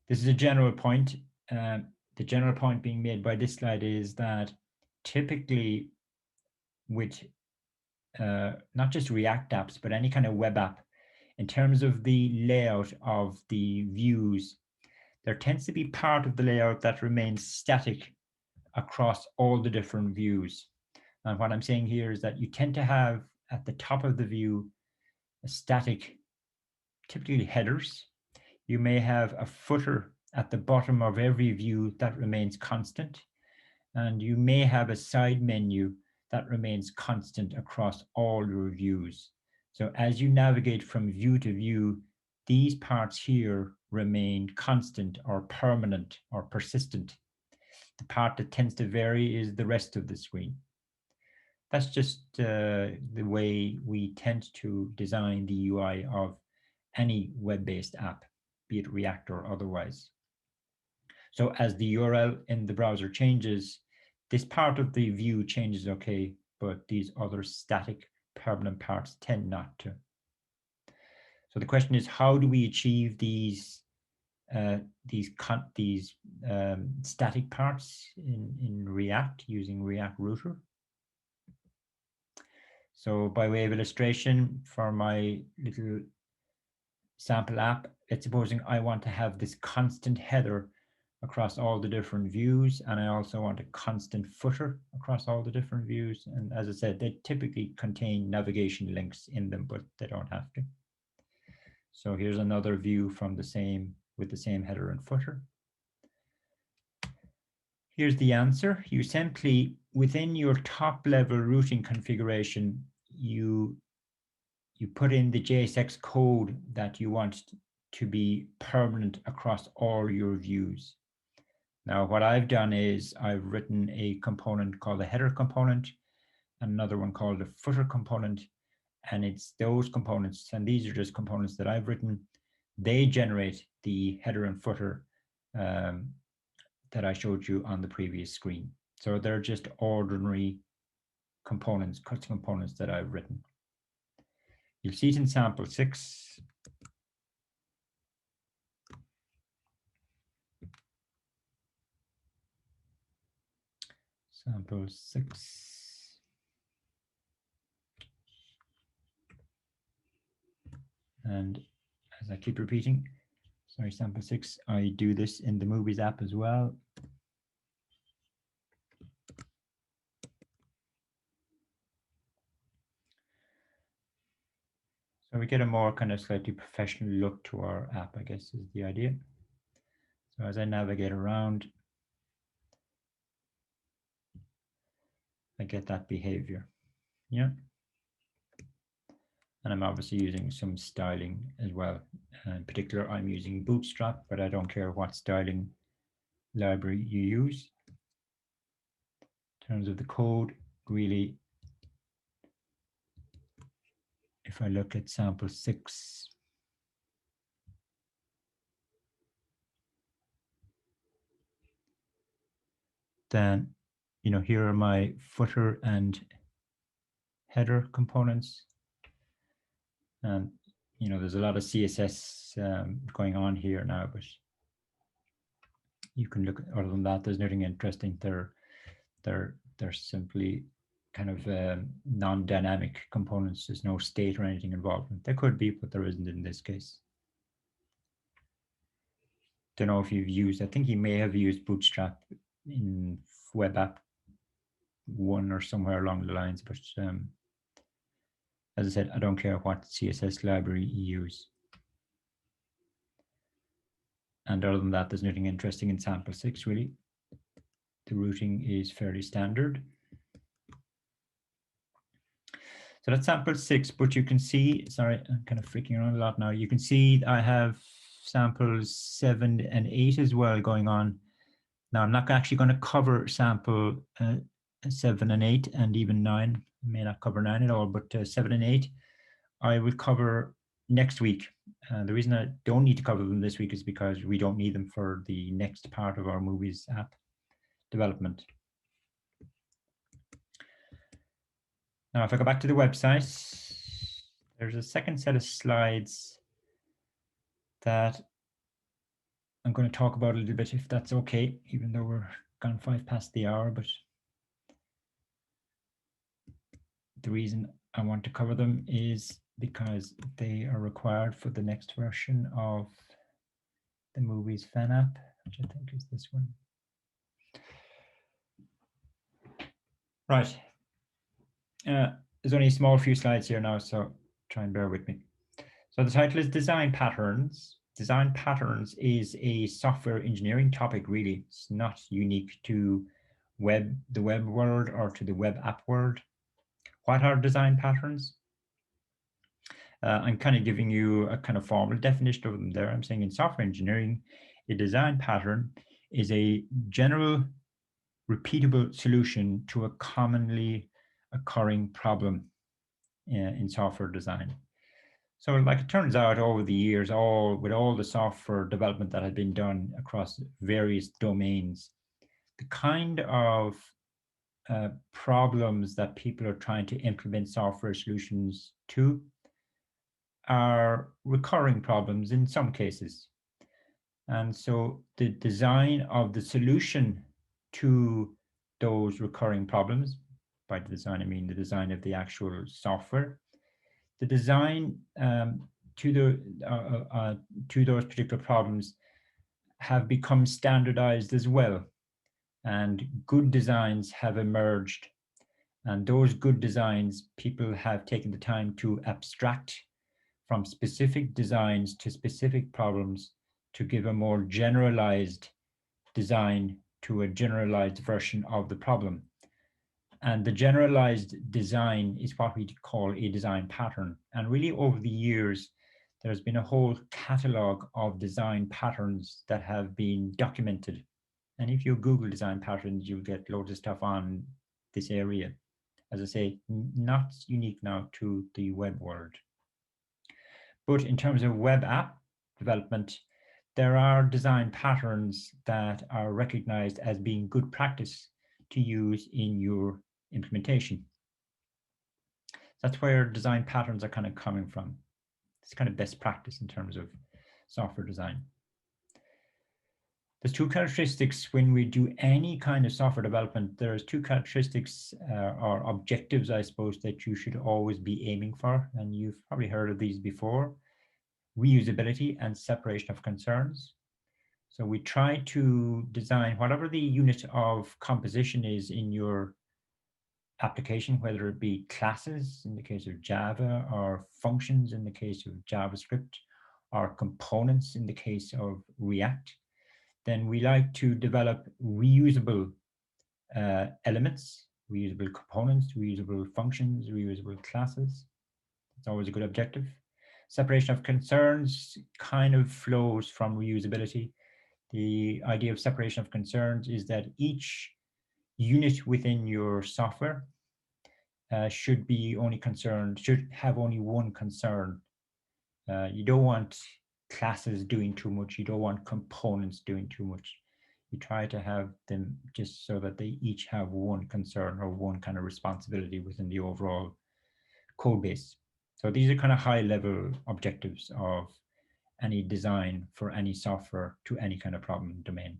Speaker 1: This is a general point. The general point being made by this slide is that typically with not just React apps, but any kind of web app, in terms of the layout of the views, there tends to be part of the layout that remains static across all the different views. And what I'm saying here is that you tend to have at the top of the view a static, typically headers. You may have a footer at the bottom of every view that remains constant, and you may have a side menu that remains constant across all your views. So as you navigate from view to view, these parts here remain constant or permanent or persistent. The part that tends to vary is the rest of the screen. That's just the way we tend to design the UI of any web-based app, be it React or otherwise. So as the URL in the browser changes, this part of the view changes, okay, but these other static permanent parts tend not to. So the question is, how do we achieve these static parts in React using React Router? So by way of illustration, for my little sample app, let's supposing I want to have this constant header across all the different views, and I also want a constant footer across all the different views. And as I said, they typically contain navigation links in them, but they don't have to. So here's another view from the same, with the same header and footer. Here's the answer. You simply, within your top level routing configuration, you put in the JSX code that you want to be permanent across all your views. Now, what I've done is I've written a component called the header component, and another one called the footer component, and it's those components, and these are just components that I've written. They generate the header and footer that I showed you on the previous screen. So they're just ordinary components, custom components that I've written. You'll see it in sample 6. Sample 6. And as I keep repeating, sorry, sample 6, I do this in the Movies app as well. So we get a more kind of slightly professional look to our app, I guess, is the idea. So as I navigate around, I get that behavior. Yeah. And I'm obviously using some styling as well. In particular, I'm using Bootstrap, but I don't care what styling library you use. In terms of the code, really, if I look at sample 6, then, you know, here are my footer and header components. And, you know, there's a lot of CSS going on here now, but you can look, other than that, there's nothing interesting. They're simply kind of non-dynamic components. There's no state or anything involved. There could be, but there isn't in this case. Don't know if you've used, I think you may have used Bootstrap in web app 1 or somewhere along the lines, but as I said, I don't care what CSS library you use. And other than that, there's nothing interesting in sample 6, really. The routing is fairly standard. So that's sample 6, but you can see, sorry, I'm kind of freaking around a lot now. You can see I have samples 7 and 8 as well going on. Now I'm not actually going to cover sample 7 and 8 and even 9. I may not cover 9 at all, but 7 and 8 I will cover next week. The reason I don't need to cover them this week is because we don't need them for the next part of our Movies app development. Now, if I go back to the website, there's a second set of slides that I'm going to talk about a little bit, if that's okay, even though we're gone 5 past the hour. But the reason I want to cover them is because they are required for the next version of the Movies fan app, which I think is this one. Right. There's only a small few slides here now, so try and bear with me. So the title is Design Patterns. design patterns is a software engineering topic, really. It's not unique to the web world or to the web app world. What are design patterns? I'm kind of giving you a kind of formal definition of them there. I'm saying in software engineering, a design pattern is a general repeatable solution to a commonly occurring problem in software design. So like it turns out over the years, with all the software development that had been done across various domains, the kind of problems that people are trying to implement software solutions to are recurring problems in some cases. And so the design of the solution to those recurring problems, by design I mean the design of the actual software, the design to those particular problems have become standardized as well, and good designs have emerged. And those good designs, people have taken the time to abstract from specific designs to specific problems to give a more generalized design to a generalized version of the problem. And the generalized design is what we call a design pattern. And really over the years, there's been a whole catalog of design patterns that have been documented. And if you Google design patterns, you'll get loads of stuff on this area. As I say, not unique now to the web world. But in terms of web app development, there are design patterns that are recognized as being good practice to use in your implementation. That's where design patterns are kind of coming from. It's kind of best practice in terms of software design. There's two characteristics when we do any kind of software development. There's two characteristics or objectives, I suppose, that you should always be aiming for. And you've probably heard of these before: reusability and separation of concerns. So we try to design whatever the unit of composition is in your application, whether it be classes in the case of Java, or functions in the case of JavaScript, or components in the case of React. Then we like to develop reusable elements, reusable components, reusable functions, reusable classes. It's always a good objective. Separation of concerns kind of flows from reusability. The idea of separation of concerns is that each unit within your software should have only one concern. You don't want classes doing too much. You don't want components doing too much. You try to have them just so that they each have one concern or one kind of responsibility within the overall code base. So these are kind of high level objectives of any design for any software to any kind of problem domain.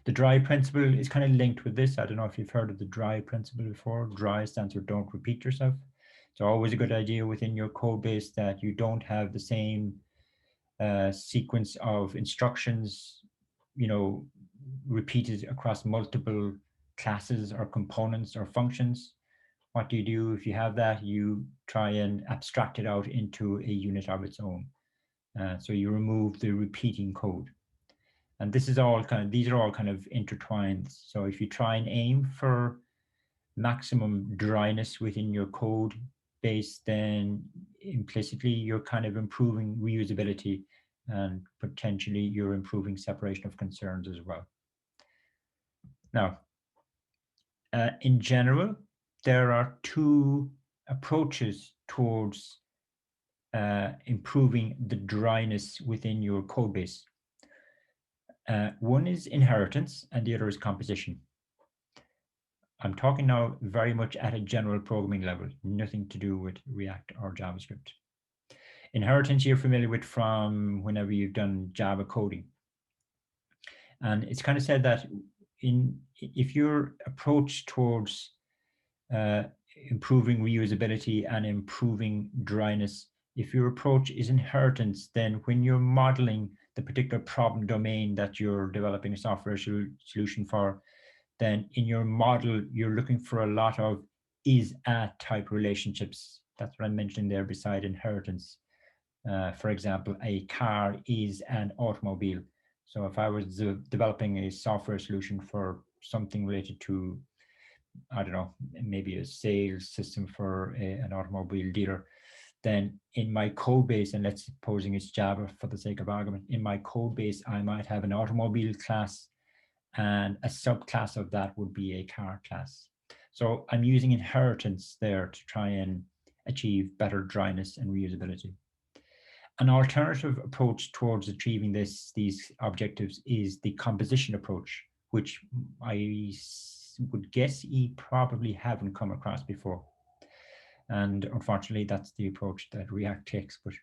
Speaker 1: The DRY principle is kind of linked with this. I don't know if you've heard of the DRY principle before. DRY stands for don't repeat yourself. It's always a good idea within your code base that you don't have the same sequence of instructions, repeated across multiple classes or components or functions. What do you do if you have that? You try and abstract it out into a unit of its own. So you remove the repeating code. And these are all kind of intertwined. So if you try and aim for maximum dryness within your code base, then implicitly you're kind of improving reusability, and potentially you're improving separation of concerns as well. Now, in general, there are two approaches towards improving the dryness within your code base. One is inheritance and the other is composition. I'm talking now very much at a general programming level, nothing to do with React or JavaScript. Inheritance you're familiar with from whenever you've done Java coding. And it's kind of said that if your approach towards improving reusability and improving dryness, if your approach is inheritance, then when you're modeling the particular problem domain that you're developing a software solution for, then in your model, you're looking for a lot of is-at type relationships. That's what I'm mentioning there beside inheritance. For example, a car is an automobile. So if I was developing a software solution for something related to, I don't know, maybe a sales system for an automobile dealer, then in my code base, and let's supposing it's Java for the sake of argument, in my code base, I might have an automobile class, and a subclass of that would be a car class. So I'm using inheritance there to try and achieve better dryness and reusability. An alternative approach towards achieving these objectives is the composition approach, which I would guess you probably haven't come across before. And unfortunately, that's the approach that React takes. But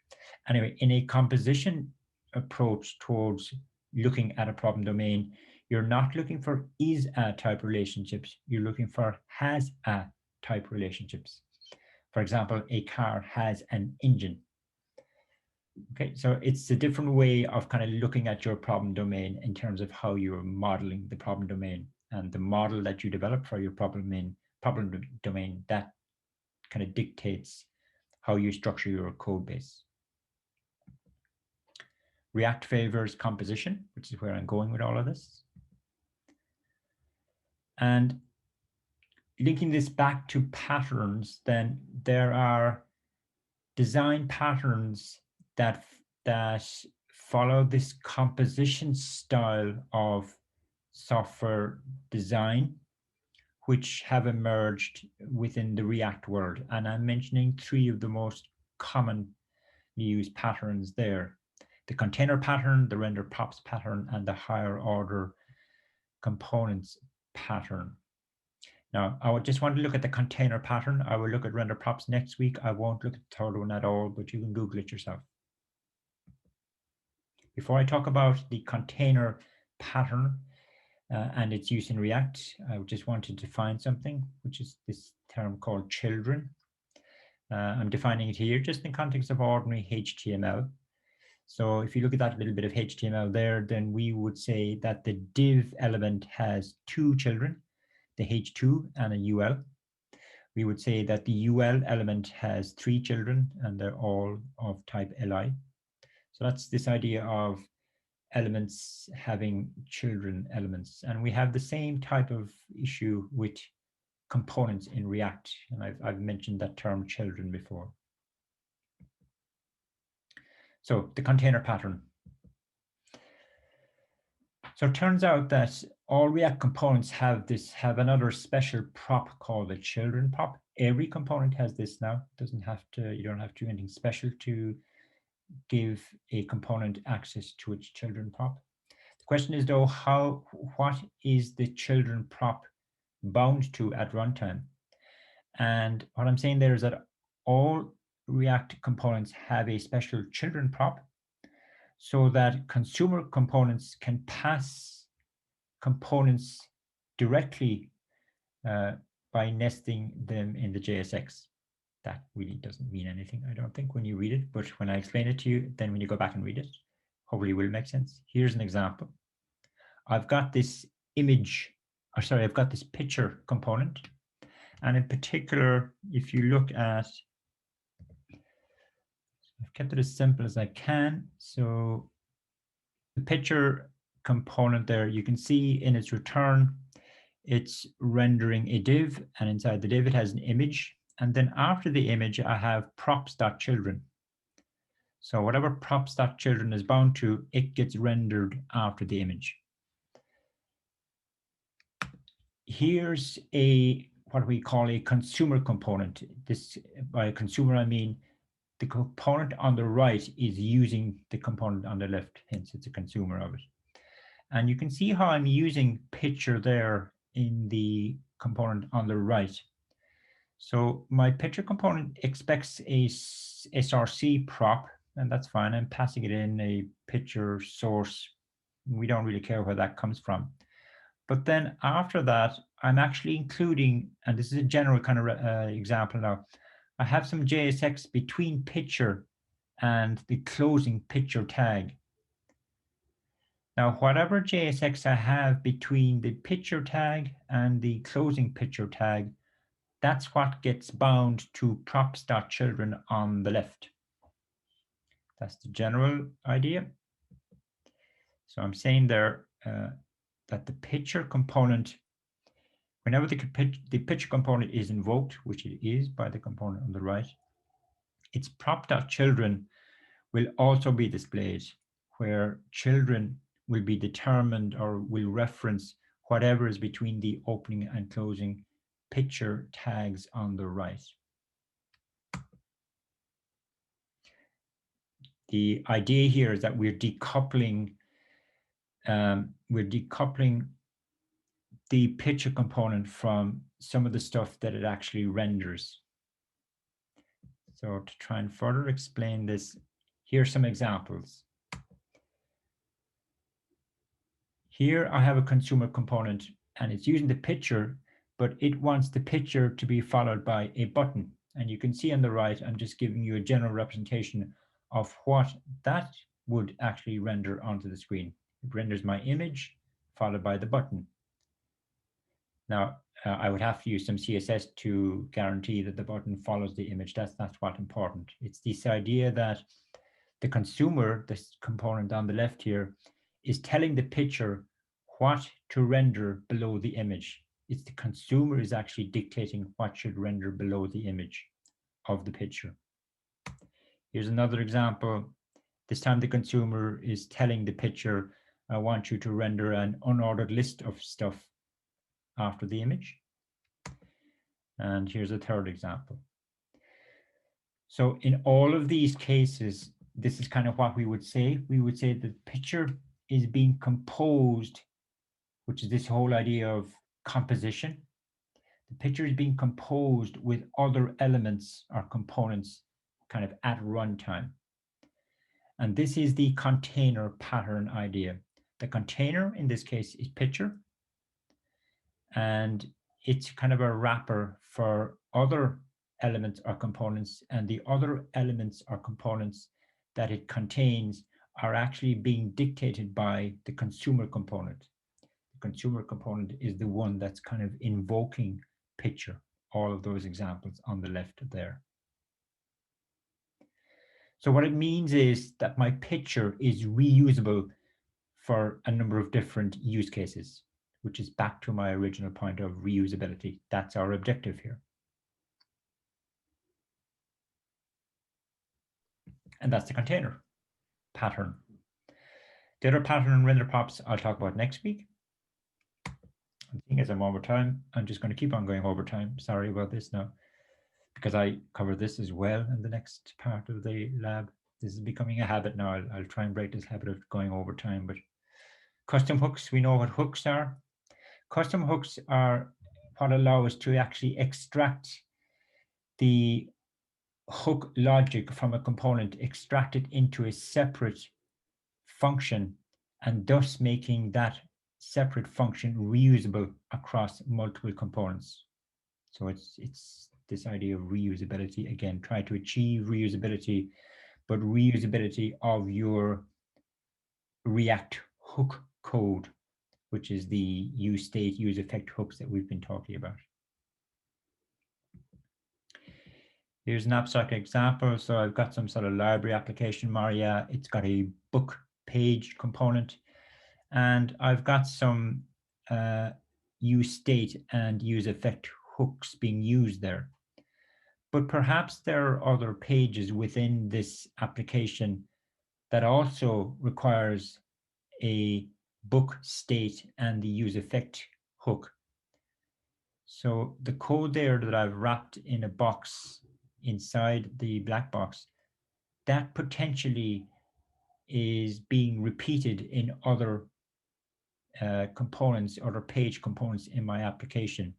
Speaker 1: anyway, in a composition approach towards looking at a problem domain, you're not looking for is-a type relationships, you're looking for has-a type relationships. For example, a car has an engine. Okay, so it's a different way of kind of looking at your problem domain in terms of how you're modeling the problem domain, and the model that you develop for your problem domain, that kind of dictates how you structure your code base. React favors composition, which is where I'm going with all of this. And linking this back to patterns, then there are design patterns that follow this composition style of software design, which have emerged within the React world. And I'm mentioning three of the most commonly used patterns there: the container pattern, the render props pattern, and the higher order components pattern. Now, I would just want to look at the container pattern. I will look at render props next week. I won't look at the third one at all, but you can Google it yourself. Before I talk about the container pattern and its use in React, I just want to define something, which is this term called children. I'm defining it here just in context of ordinary HTML. So if you look at that little bit of HTML there, then we would say that the div element has two children, the H2 and a UL. We would say that the UL element has three children, and they're all of type LI. So that's this idea of elements having children elements. And we have the same type of issue with components in React. And I've mentioned that term children before. So the container pattern. So it turns out that all React components have another special prop called a children prop. Every component has this now. You don't have to do anything special to give a component access to its children prop. The question is though, what is the children prop bound to at runtime? And what I'm saying there is that all React components have a special children prop, so that consumer components can pass components directly by nesting them in the JSX. That really doesn't mean anything, I don't think, when you read it, but when I explain it to you, then when you go back and read it, hopefully it will make sense. Here's an example. I've got this I've got this picture component. And in particular, if you look at, I've kept it as simple as I can. So the picture component there, you can see in its return, it's rendering a div, and inside the div it has an image. And then after the image, I have props.children. So whatever props.children is bound to, it gets rendered after the image. Here's what we call a consumer component. This, by consumer, I mean the component on the right is using the component on the left, hence it's a consumer of it. And you can see how I'm using picture there in the component on the right. So my picture component expects a src prop, and that's fine. I'm passing it in a picture source. We don't really care where that comes from. But then after that, I'm actually including, and this is a general kind of example now, I have some JSX between picture and the closing picture tag. Now, whatever JSX I have between the picture tag and the closing picture tag, that's what gets bound to props.children on the left. That's the general idea. So I'm saying there that the picture component, whenever the picture component is invoked, which it is by the component on the right, its prop.children will also be displayed, where children will be determined or will reference whatever is between the opening and closing picture tags on the right. The idea here is that we're decoupling the picture component from some of the stuff that it actually renders. So to try and further explain this, here's some examples. Here I have a consumer component and it's using the picture, but it wants the picture to be followed by a button. And you can see on the right, I'm just giving you a general representation of what that would actually render onto the screen. It renders my image followed by the button. Now, I would have to use some CSS to guarantee that the button follows the image. That's what's important. It's this idea that the consumer, this component on the left here, is telling the picture what to render below the image. It's the consumer is actually dictating what should render below the image of the picture. Here's another example. This time the consumer is telling the picture, I want you to render an unordered list of stuff after the image. And here's a third example. So in all of these cases, this is kind of what we would say. We would say the picture is being composed, which is this whole idea of composition. The picture is being composed with other elements or components kind of at runtime. And this is the container pattern idea. The container in this case is picture, and it's kind of a wrapper for other elements or components, and the other elements or components that it contains are actually being dictated by the consumer component. The consumer component is the one that's kind of invoking picture, all of those examples on the left there. So what it means is that my picture is reusable for a number of different use cases, which is back to my original point of reusability. That's our objective here. And that's the container pattern. The other pattern and render props I'll talk about next week. I think as I'm over time, I'm just going to keep on going over time. Sorry about this now, because I cover this as well in the next part of the lab. This is becoming a habit now. I'll try and break this habit of going over time. But custom hooks, we know what hooks are. Custom hooks are what allow us to actually extract the hook logic from a component, extract it into a separate function, and thus making that separate function reusable across multiple components. So it's this idea of reusability. Again, try to achieve reusability, but reusability of your React hook code, which is the use state, use effect hooks that we've been talking about. Here's an abstract example. So I've got some sort of library application, Maria. It's got a book page component, and I've got some use state and use effect hooks being used there. But perhaps there are other pages within this application that also requires a book state and the use effect hook. So the code there that I've wrapped in a box inside the black box, that potentially is being repeated in other components, other page components in my application.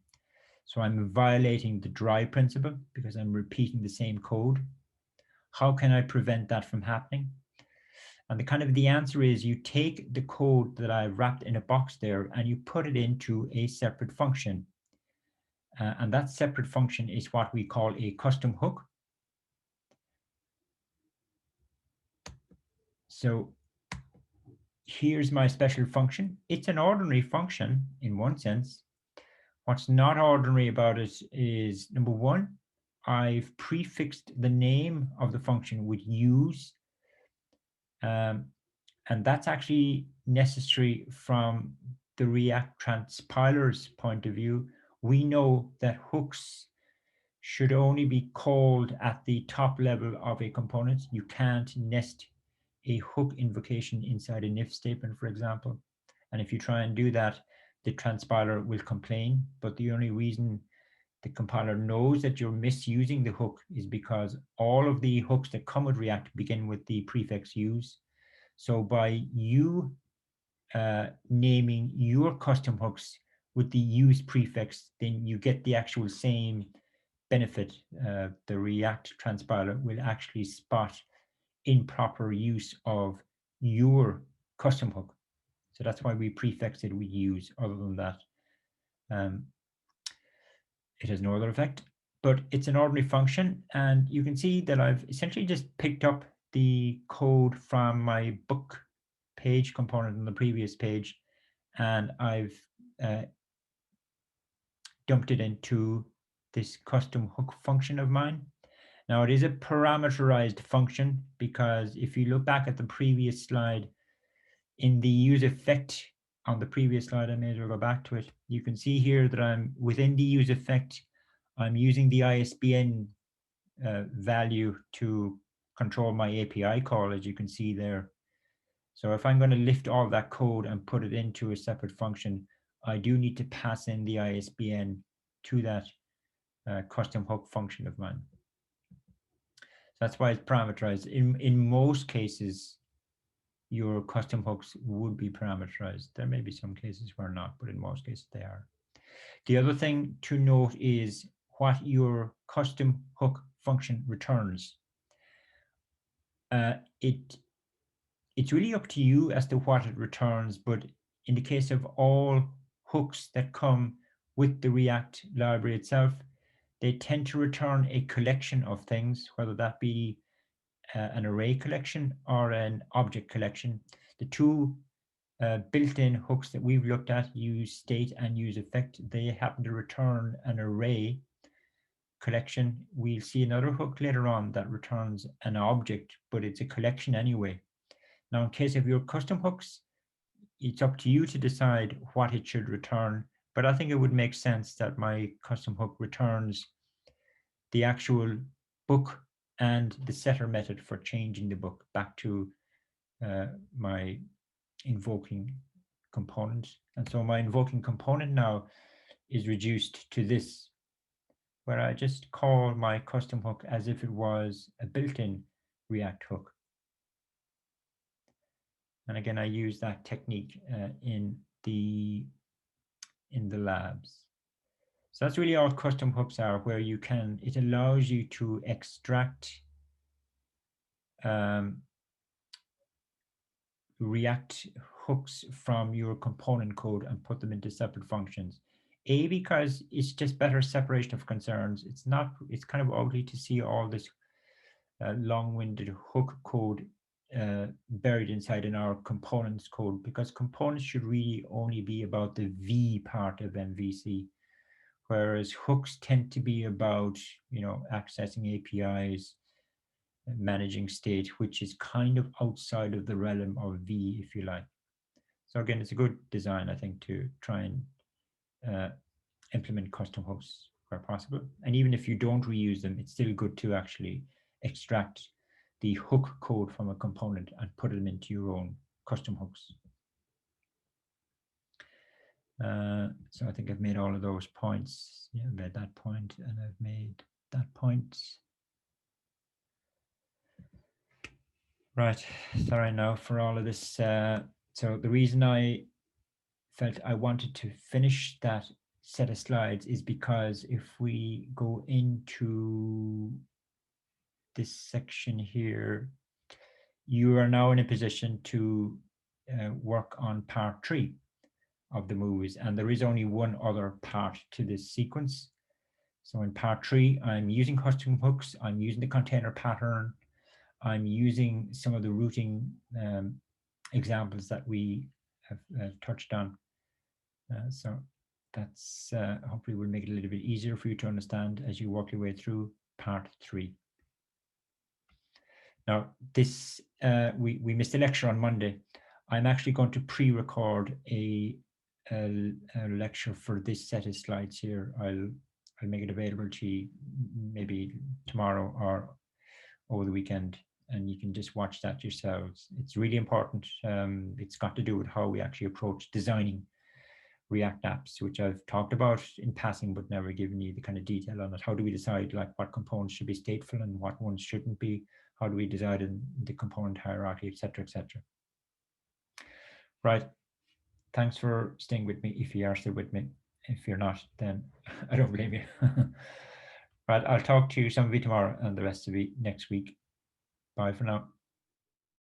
Speaker 1: So I'm violating the dry principle because I'm repeating the same code. How can I prevent that from happening? And the answer is you take the code that I wrapped in a box there and you put it into a separate function. And that separate function is what we call a custom hook. So here's my special function. It's an ordinary function in one sense. What's not ordinary about it is, number one, I've prefixed the name of the function with use. And that's actually necessary from the React transpiler's point of view. We know that hooks should only be called at the top level of a component. You can't nest a hook invocation inside an if statement, for example. And if you try and do that, the transpiler will complain. But the only reason the compiler knows that you're misusing the hook is because all of the hooks that come with React begin with the prefix use. So by you naming your custom hooks with the use prefix, then you get the actual same benefit. The React transpiler will actually spot improper use of your custom hook. So that's why we prefix it with use. Other than that, it has no other effect, but it's an ordinary function. And you can see that I've essentially just picked up the code from my book page component on the previous page, and I've dumped it into this custom hook function of mine. Now it is a parameterized function because if you look back at the previous slide, in the use effect on the previous slide, I may as well go back to it. You can see here that I'm within the use effect. I'm using the ISBN value to control my API call, as you can see there. So if I'm going to lift all that code and put it into a separate function, I do need to pass in the ISBN to that custom hook function of mine. So that's why it's parameterized. In most cases, your custom hooks would be parameterized. There may be some cases where not, but in most cases they are. The other thing to note is what your custom hook function returns. It's really up to you as to what it returns, but in the case of all hooks that come with the React library itself, they tend to return a collection of things, whether that be an array collection or an object collection. The two built-in hooks that we've looked at, use state and use effect, they happen to return an array collection. We'll see another hook later on that returns an object, but it's a collection anyway. Now, in case of your custom hooks, it's up to you to decide what it should return, but I think it would make sense that my custom hook returns the actual book and the setter method for changing the book back to my invoking component. And so my invoking component now is reduced to this, where I just call my custom hook as if it was a built-in React hook. And again, I use that technique in the labs. So that's really all custom hooks are, where you can, it allows you to extract React hooks from your component code and put them into separate functions. Because it's just better separation of concerns. It's kind of ugly to see all this long-winded hook code buried inside in our components code, because components should really only be about the V part of MVC, whereas hooks tend to be about, accessing APIs, managing state, which is kind of outside of the realm of V, if you like. So again, it's a good design, I think, to try and implement custom hooks where possible. And even if you don't reuse them, it's still good to actually extract the hook code from a component and put them into your own custom hooks. So I think I've made all of those points. Yeah, I've made that point and I've made that point. Right, sorry now for all of this. So the reason I felt I wanted to finish that set of slides is because if we go into this section here, you are now in a position to work on part 3 of the movies, and there is only one other part to this sequence. So in part 3, I'm using custom hooks, I'm using the container pattern, I'm using some of the routing examples that we have touched on. So that's hopefully will make it a little bit easier for you to understand as you work your way through part 3. Now, this we missed a lecture on Monday. I'm actually going to pre-record a lecture for this set of slides here. I'll make it available to you maybe tomorrow or over the weekend, and you can just watch that yourselves. It's really important. It's got to do with how we actually approach designing React apps, which I've talked about in passing, but never given you the kind of detail on it. How do we decide like what components should be stateful and what ones shouldn't be? How do we decide in the component hierarchy, et cetera, et cetera. Right. Thanks for staying with me if you are still with me. If you're not, then I don't blame you. Right, I'll talk to you, some of you tomorrow and the rest of you next week. Bye for now.